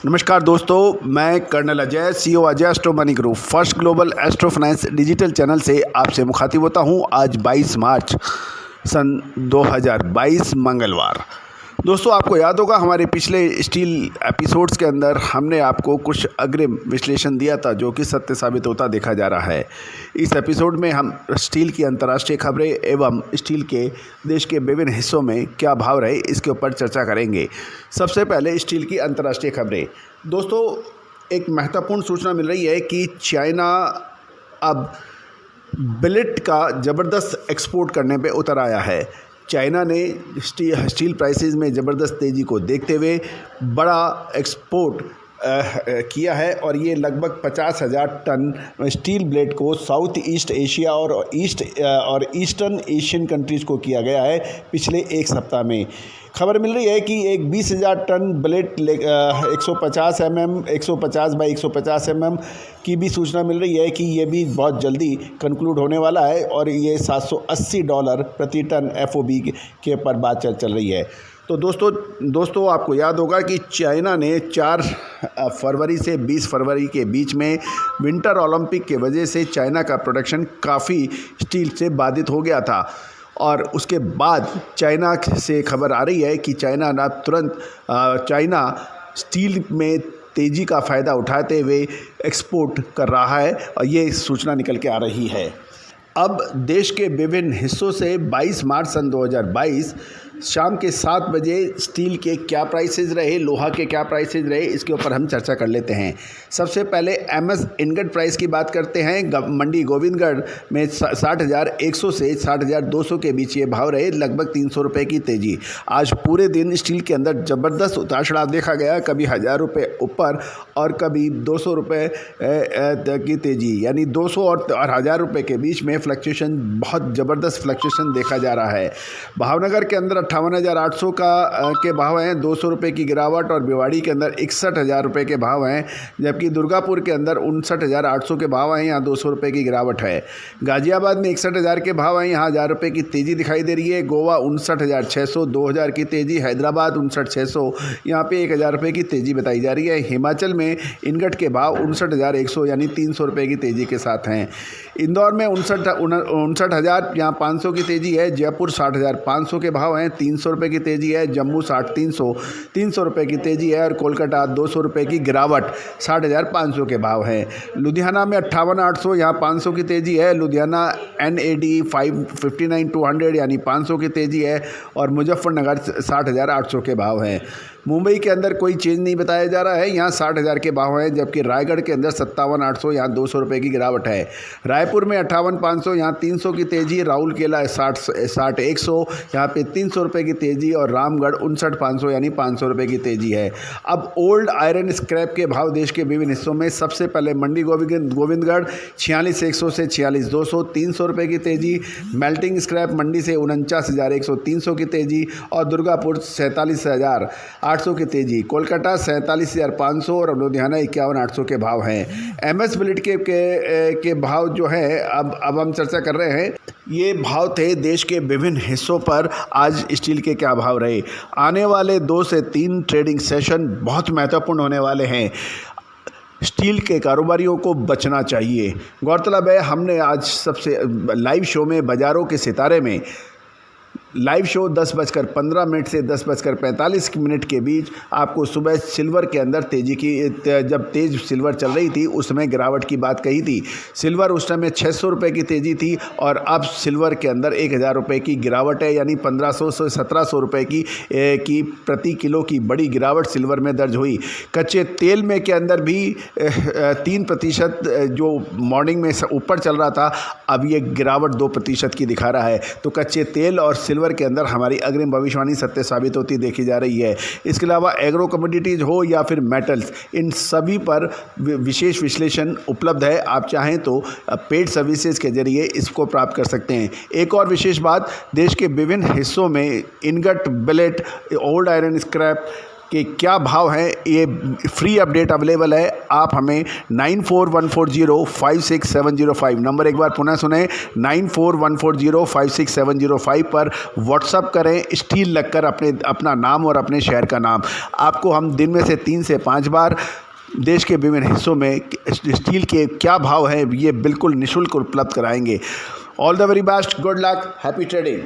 नमस्कार दोस्तों, मैं colonel Ajay, CEO Ajay astro money group first global astro finance digital channel से आपसे मुखातिब होता हूं। आज 22 मार्च सन 2022 मंगलवार। दोस्तों, आपको याद होगा हमारे पिछले स्टील एपिसोड्स के अंदर हमने आपको कुछ अग्रिम विश्लेषण दिया था जो कि सत्य साबित होता देखा जा रहा है। इस एपिसोड में हम स्टील की अंतर्राष्ट्रीय खबरें एवं स्टील के देश के विभिन्न हिस्सों में क्या भाव रहे इसके ऊपर चर्चा करेंगे। सबसे पहले स्टील की अंतर्राष्ट्रीय खबरें। दोस्तों, एक महत्वपूर्ण सूचना मिल रही है कि चाइना अब बिलेट का ज़बरदस्त एक्सपोर्ट करने पे उतर आया है। चाइना ने स्टील प्राइसेस में ज़बरदस्त तेज़ी को देखते हुए बड़ा एक्सपोर्ट किया है और ये लगभग 50,000 टन स्टील ब्लेड को साउथ ईस्ट एशिया और ईस्टर्न एशियन कंट्रीज़ को किया गया है पिछले एक सप्ताह में। खबर मिल रही है कि एक 20,000 टन ब्लेड 150 बाई 150 की भी सूचना मिल रही है कि ये भी बहुत जल्दी कंक्लूड होने वाला है और ये $780 प्रति टन FOB के ऊपर बात चल रही है। तो दोस्तों आपको याद होगा कि चाइना ने 4 फरवरी से 20 फरवरी के बीच में विंटर ओलंपिक के वजह से चाइना का प्रोडक्शन काफ़ी स्टील से बाधित हो गया था और उसके बाद चाइना से खबर आ रही है कि चाइना स्टील में तेज़ी का फ़ायदा उठाते हुए एक्सपोर्ट कर रहा है और ये सूचना निकल के आ रही है। अब देश के विभिन्न हिस्सों से 22 मार्च सन 2022 शाम के 7 बजे स्टील के क्या प्राइसेस रहे, लोहा के क्या प्राइसेस रहे, इसके ऊपर हम चर्चा कर लेते हैं। सबसे पहले MS इनगट प्राइस की बात करते हैं। मंडी गोविंदगढ़ में 60,100 से 60,200 के बीच ये भाव रहे, लगभग 300 रुपये की तेज़ी। आज पूरे दिन स्टील के अंदर ज़बरदस्त उतार चढ़ाव देखा गया, कभी 1,000 रुपये ऊपर और कभी 200 रुपये की तेज़ी, यानी 200 और 1,000 रुपये के बीच में फ्लक्चुएशन, बहुत ज़बरदस्त फ्लक्चुएशन देखा जा रहा है। भावनगर के अंदर 58,800 के भाव हैं, 200 रुपये की गिरावट, और भिवाड़ी के अंदर 61,000 रुपये के भाव हैं, जबकि दुर्गापुर के अंदर 59,800 के भाव हैं, यहाँ 200 रुपये की गिरावट है। गाजियाबाद में 61,000 के भाव हैं, यहाँ 1,000 रुपये की तेज़ी दिखाई दे रही है। गोवा 59,600, 2,000 की तेज़ी। हैदराबाद 59,600, यहाँ पे 1,000 रुपये की तेज़ी बताई जा रही है। हिमाचल में इनगट के भाव 59,100 यानी 300 रुपये की तेज़ी के साथ हैं। इंदौर में 59,000 यहाँ 500 की तेज़ी है। जयपुर 60,500 के भाव हैं, 300 रुपये की तेज़ी है। जम्मू 300 रुपये की तेज़ी है और कोलकाता 200 रुपये की गिरावट, 60,500 के भाव हैं। लुधियाना में 58,800, यहाँ 500 की तेज़ी है। लुधियाना NAD 59,200 यानी 500 की तेज़ी है और मुजफ्फरनगर 60,800 के भाव हैं। मुंबई के अंदर कोई चेंज नहीं बताया जा रहा है, यहाँ 60,000 के भाव हैं, जबकि रायगढ़ के अंदर 57,800, यहाँ 200 रुपये की गिरावट है। रायपुर में 58,500, यहाँ 300 की तेज़ी। राउरकेला 60,100, यहाँ पे 300 रुपये की तेज़ी और रामगढ़ 59,500 यानी 500 रुपये की तेज़ी है। अब ओल्ड आयरन स्क्रैप के भाव देश के विभिन्न हिस्सों में। सबसे पहले मंडी गोविंदगढ़ 46,100 से 46,200, 300 रुपये की तेज़ी। मेल्टिंग स्क्रैप मंडी से 49,100, 300 की तेज़ी और दुर्गापुर 47,800 की तेज़ी। कोलकाता 47,500 और लुधियाना 51,800 के भाव हैं। MS बिलेट के भाव जो है अब हम चर्चा कर रहे हैं। ये भाव थे देश के विभिन्न हिस्सों पर आज स्टील के क्या भाव रहे। आने वाले 2 से 3 ट्रेडिंग सेशन बहुत महत्वपूर्ण होने वाले हैं। स्टील के कारोबारियों को बचना चाहिए। गौरतलब है, हमने आज सबसे लाइव शो में बाज़ारों के सितारे में लाइव शो 10:15 से 10:45 के बीच आपको सुबह सिल्वर के अंदर तेज़ी की, जब तेज़ सिल्वर चल रही थी उस समय गिरावट की बात कही थी। सिल्वर उस समय 600 रुपये की तेज़ी थी और अब सिल्वर के अंदर 1,000 रुपये की गिरावट है, यानी 1,500 से 1,700 रुपये की प्रति किलो की बड़ी गिरावट सिल्वर में दर्ज हुई। कच्चे तेल में के अंदर भी 3% जो मॉर्निंग में ऊपर चल रहा था, अब ये गिरावट 2% की दिखा रहा है। तो कच्चे तेल और सिल्वर के अंदर हमारी अग्रिम भविष्यवाणी सत्य साबित होती देखी जा रही है। इसके अलावा एग्रो कमोडिटीज़ हो या फिर मेटल्स, इन सभी पर विशेष विश्लेषण उपलब्ध है। आप चाहें तो पेड सर्विसेज के जरिए इसको प्राप्त कर सकते हैं। एक और विशेष बात, देश के विभिन्न हिस्सों में ingot, billet, old iron scrap कि क्या भाव है, ये फ्री अपडेट अवेलेबल है। आप हमें 9414056705 नंबर एक बार पुनः सुने, 9414056705 पर व्हाट्सअप करें, स्टील लगकर अपना नाम और अपने शहर का नाम। आपको हम दिन में से 3 से 5 बार देश के विभिन्न हिस्सों में स्टील के क्या भाव हैं ये बिल्कुल निःशुल्क उपलब्ध कराएंगे। All the very best, good luck, happy trading.